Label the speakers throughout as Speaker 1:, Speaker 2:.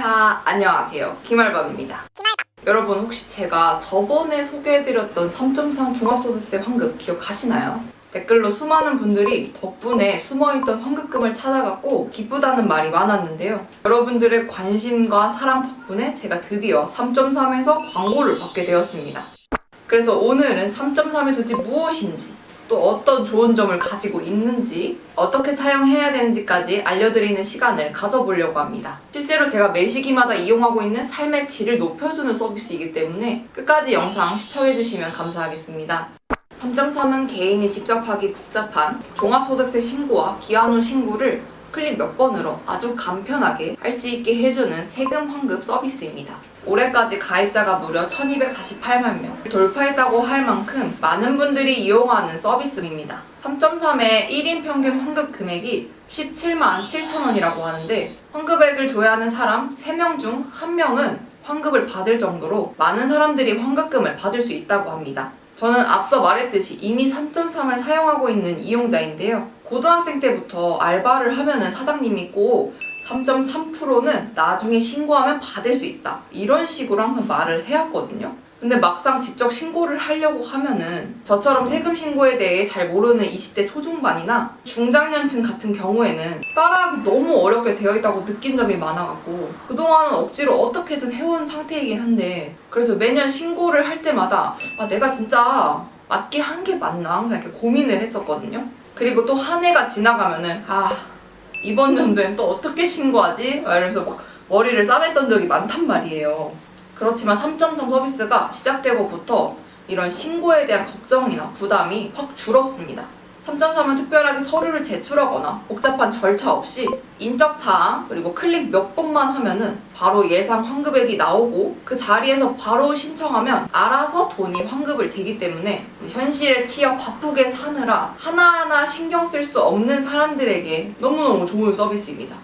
Speaker 1: 안녕하세요. 김알밤입니다. 여러분 혹시 제가 저번에 소개해드렸던 3.3 종합소득세 환급 기억하시나요? 댓글로 수많은 분들이 덕분에 숨어있던 환급금을 찾아갔고 기쁘다는 말이 많았는데요. 여러분들의 관심과 사랑 덕분에 제가 드디어 3.3에서 광고를 받게 되었습니다. 그래서 오늘은 3.3이 도대체 무엇인지, 또 어떤 좋은 점을 가지고 있는지, 어떻게 사용해야 되는지까지 알려드리는 시간을 가져보려고 합니다. 실제로 제가 매 시기마다 이용하고 있는 삶의 질을 높여주는 서비스이기 때문에 끝까지 영상 시청해주시면 감사하겠습니다. 3.3은 개인이 직접 하기 복잡한 종합소득세 신고와 기한후 신고를 클릭 몇 번으로 아주 간편하게 할 수 있게 해주는 세금 환급 서비스입니다. 올해까지 가입자가 무려 1248만 명 돌파했다고 할 만큼 많은 분들이 이용하는 서비스입니다. 3.3의 1인 평균 환급 금액이 17만 7천 원이라고 하는데, 환급액을 줘야 하는 사람 3명 중 1명은 환급을 받을 정도로 많은 사람들이 환급금을 받을 수 있다고 합니다. 저는 앞서 말했듯이 이미 3.3을 사용하고 있는 이용자인데요. 고등학생 때부터 알바를 하면은 사장님이 꼭 3.3%는 나중에 신고하면 받을 수 있다, 이런 식으로 항상 말을 해왔거든요. 근데 막상 직접 신고를 하려고 하면은 저처럼 세금 신고에 대해 잘 모르는 20대 초중반이나 중장년층 같은 경우에는 따라하기 너무 어렵게 되어 있다고 느낀 점이 많아갖고 그동안은 억지로 어떻게든 해온 상태이긴 한데, 그래서 매년 신고를 할 때마다 내가 진짜 맞게 한 게 맞나 항상 이렇게 고민을 했었거든요. 그리고 또 한 해가 지나가면은 이번 연도엔 또 어떻게 신고하지? 이러면서 막 머리를 싸맸던 적이 많단 말이에요. 그렇지만 3.3 서비스가 시작되고부터 이런 신고에 대한 걱정이나 부담이 확 줄었습니다. 3.3은 특별하게 서류를 제출하거나 복잡한 절차 없이 인적사항 그리고 클릭 몇 번만 하면은 바로 예상 환급액이 나오고 그 자리에서 바로 신청하면 알아서 돈이 환급을 되기 때문에 현실에 치여 바쁘게 사느라 하나하나 신경 쓸 수 없는 사람들에게 너무너무 좋은 서비스입니다.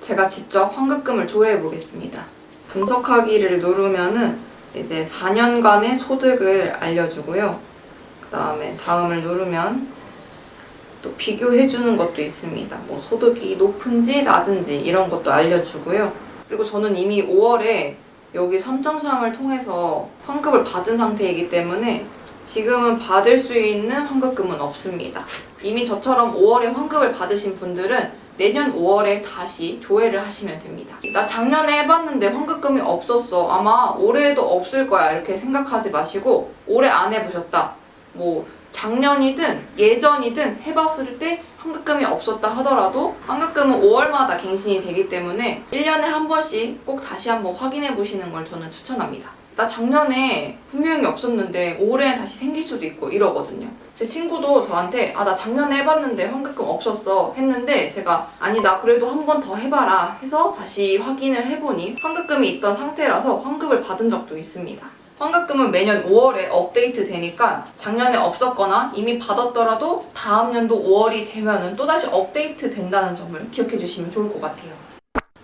Speaker 1: 제가 직접 환급금을 조회해 보겠습니다. 분석하기를 누르면은 이제 4년간의 소득을 알려주고요. 그 다음에 다음을 누르면 또 비교해주는 것도 있습니다. 뭐 소득이 높은지 낮은지 이런 것도 알려주고요. 그리고 저는 이미 5월에 여기 3.3을 통해서 환급을 받은 상태이기 때문에 지금은 받을 수 있는 환급금은 없습니다. 이미 저처럼 5월에 환급을 받으신 분들은 내년 5월에 다시 조회를 하시면 됩니다. 나 작년에 해봤는데 환급금이 없었어, 아마 올해도 없을 거야, 이렇게 생각하지 마시고 올해 안 해보셨다, 뭐 작년이든 예전이든 해봤을 때 환급금이 없었다 하더라도 환급금은 5월마다 갱신이 되기 때문에 1년에 한 번씩 꼭 다시 한번 확인해 보시는 걸 저는 추천합니다. 나 작년에 분명히 없었는데 올해는 다시 생길 수도 있고 이러거든요. 제 친구도 저한테 나 작년에 해봤는데 환급금 없었어 했는데, 제가 아니 나 그래도 한 번 더 해봐라 해서 다시 확인을 해보니 환급금이 있던 상태라서 환급을 받은 적도 있습니다. 환급금은 매년 5월에 업데이트 되니까 작년에 없었거나 이미 받았더라도 다음 연도 5월이 되면은 또다시 업데이트 된다는 점을 기억해 주시면 좋을 것 같아요.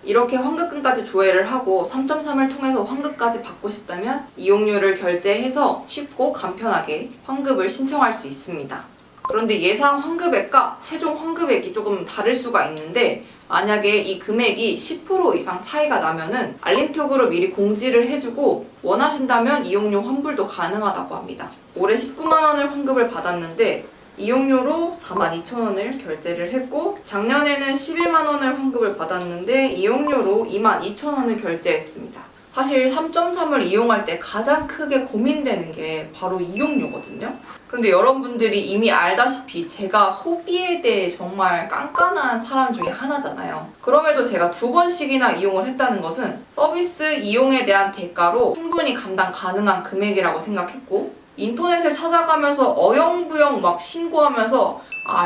Speaker 1: 이렇게 환급금까지 조회를 하고 3.3을 통해서 환급까지 받고 싶다면 이용료를 결제해서 쉽고 간편하게 환급을 신청할 수 있습니다. 그런데 예상 환급액과 최종 환급액이 조금 다를 수가 있는데, 만약에 이 금액이 10% 이상 차이가 나면은 알림톡으로 미리 공지를 해주고 원하신다면 이용료 환불도 가능하다고 합니다. 올해 19만 원을 환급을 받았는데 이용료로 42,000원을 결제를 했고, 작년에는 11만 원을 환급을 받았는데 이용료로 22,000원을 결제했습니다. 사실 3.3을 이용할 때 가장 크게 고민되는 게 바로 이용료거든요. 그런데 여러분들이 이미 알다시피 제가 소비에 대해 정말 깐깐한 사람 중에 하나잖아요. 그럼에도 제가 2번씩이나 이용을 했다는 것은 서비스 이용에 대한 대가로 충분히 감당 가능한 금액이라고 생각했고, 인터넷을 찾아가면서 어영부영 막 신고하면서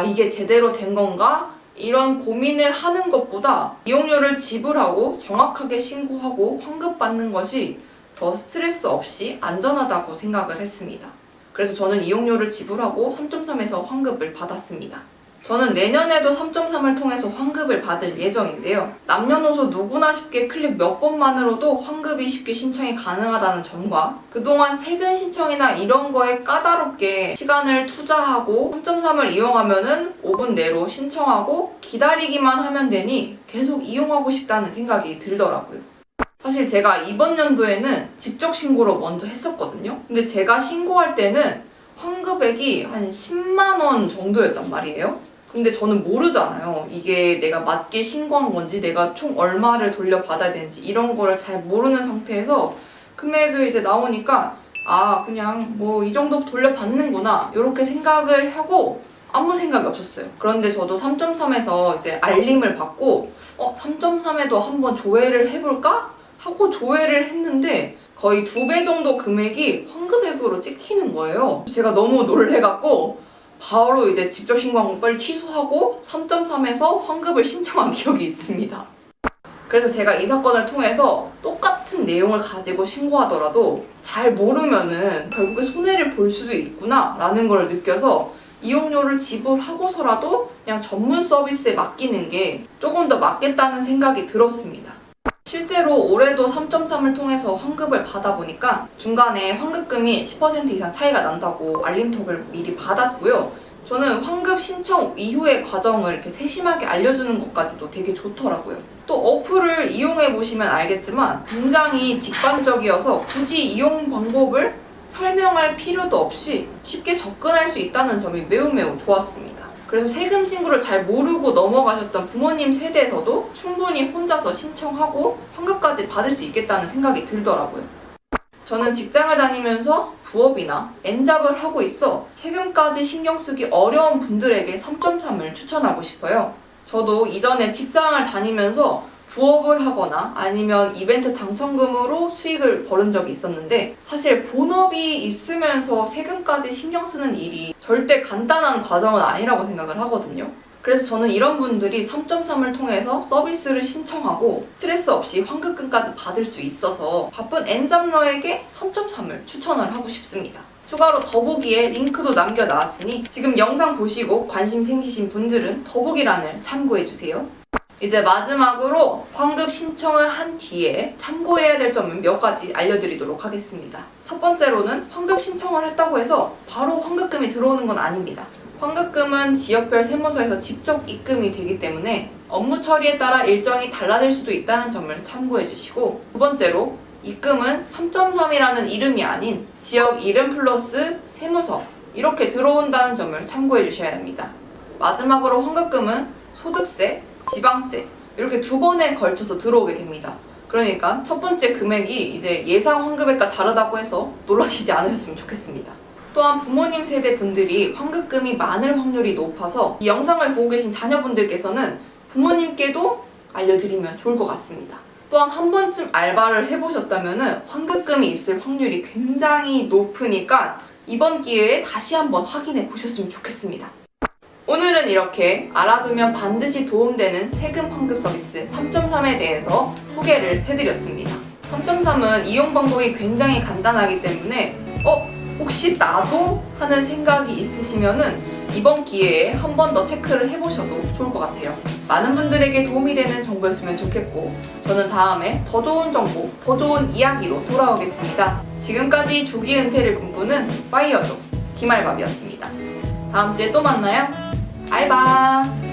Speaker 1: 이게 제대로 된 건가? 이런 고민을 하는 것보다 이용료를 지불하고 정확하게 신고하고 환급받는 것이 더 스트레스 없이 안전하다고 생각을 했습니다. 그래서 저는 이용료를 지불하고 3.3에서 환급을 받았습니다. 저는 내년에도 3.3을 통해서 환급을 받을 예정인데요. 남녀노소 누구나 쉽게 클릭 몇 번만으로도 환급이 쉽게 신청이 가능하다는 점과 그동안 세금 신청이나 이런 거에 까다롭게 시간을 투자하고 3.3을 이용하면은 5분 내로 신청하고 기다리기만 하면 되니 계속 이용하고 싶다는 생각이 들더라고요. 사실 제가 이번 연도에는 직접 신고를 먼저 했었거든요. 근데 제가 신고할 때는 환급액이 한 10만 원 정도였단 말이에요. 근데 저는 모르잖아요. 이게 내가 맞게 신고한 건지 내가 총 얼마를 돌려받아야 되는지 이런 거를 잘 모르는 상태에서 금액을 이제 나오니까 아 그냥 뭐 이 정도 돌려받는구나 이렇게 생각을 하고 아무 생각이 없었어요. 그런데 저도 3.3에서 이제 알림을 받고 3.3에도 한번 조회를 해볼까? 하고 조회를 했는데 거의 2배 정도 금액이 환급액으로 찍히는 거예요. 제가 너무 놀래갖고 바로 이제 직접 신고한 거 빨리 취소하고 3.3에서 환급을 신청한 기억이 있습니다. 그래서 제가 이 사건을 통해서 똑같은 내용을 가지고 신고하더라도 잘 모르면은 결국에 손해를 볼 수도 있구나 라는 걸 느껴서 이용료를 지불하고서라도 그냥 전문 서비스에 맡기는 게 조금 더 맞겠다는 생각이 들었습니다. 실제로 올해도 3.3을 통해서 환급을 받아보니까 중간에 환급금이 10% 이상 차이가 난다고 알림톡을 미리 받았고요. 저는 환급 신청 이후의 과정을 이렇게 세심하게 알려주는 것까지도 되게 좋더라고요. 또 어플을 이용해 보시면 알겠지만 굉장히 직관적이어서 굳이 이용 방법을 설명할 필요도 없이 쉽게 접근할 수 있다는 점이 매우 좋았습니다. 그래서 세금 신고를 잘 모르고 넘어가셨던 부모님 세대에서도 충분히 혼자서 신청하고 환급까지 받을 수 있겠다는 생각이 들더라고요. 저는 직장을 다니면서 부업이나 N잡을 하고 있어 세금까지 신경 쓰기 어려운 분들에게 3.3을 추천하고 싶어요. 저도 이전에 직장을 다니면서 부업을 하거나 아니면 이벤트 당첨금으로 수익을 벌은 적이 있었는데 사실 본업이 있으면서 세금까지 신경 쓰는 일이 절대 간단한 과정은 아니라고 생각을 하거든요. 그래서 저는 이런 분들이 3.3을 통해서 서비스를 신청하고 스트레스 없이 환급금까지 받을 수 있어서 바쁜 N잡러에게 3.3을 추천을 하고 싶습니다. 추가로 더보기에 링크도 남겨놨으니 지금 영상 보시고 관심 생기신 분들은 더보기란을 참고해주세요. 이제 마지막으로 환급 신청을 한 뒤에 참고해야 될 점은 몇 가지 알려드리도록 하겠습니다. 첫 번째로는 환급 신청을 했다고 해서 바로 환급금이 들어오는 건 아닙니다. 환급금은 지역별 세무서에서 직접 입금이 되기 때문에 업무 처리에 따라 일정이 달라질 수도 있다는 점을 참고해 주시고, 두 번째로 입금은 3.3이라는 이름이 아닌 지역 이름 플러스 세무서 이렇게 들어온다는 점을 참고해 주셔야 합니다. 마지막으로 환급금은 소득세, 지방세 이렇게 2번에 걸쳐서 들어오게 됩니다. 그러니까 첫 번째 금액이 이제 예상 환급액과 다르다고 해서 놀라시지 않으셨으면 좋겠습니다. 또한 부모님 세대 분들이 환급금이 많을 확률이 높아서 이 영상을 보고 계신 자녀분들께서는 부모님께도 알려드리면 좋을 것 같습니다. 또한 한 번쯤 알바를 해보셨다면 환급금이 있을 확률이 굉장히 높으니까 이번 기회에 다시 한번 확인해 보셨으면 좋겠습니다. 오늘은 이렇게 알아두면 반드시 도움되는 세금 환급 서비스 3.3에 대해서 소개를 해드렸습니다. 3.3은 이용 방법이 굉장히 간단하기 때문에 혹시 나도? 하는 생각이 있으시면은 이번 기회에 한 번 더 체크를 해보셔도 좋을 것 같아요. 많은 분들에게 도움이 되는 정보였으면 좋겠고 저는 다음에 더 좋은 정보, 더 좋은 이야기로 돌아오겠습니다. 지금까지 조기 은퇴를 꿈꾸는 파이어족 김알밥이었습니다. 다음 주에 또 만나요. 알바!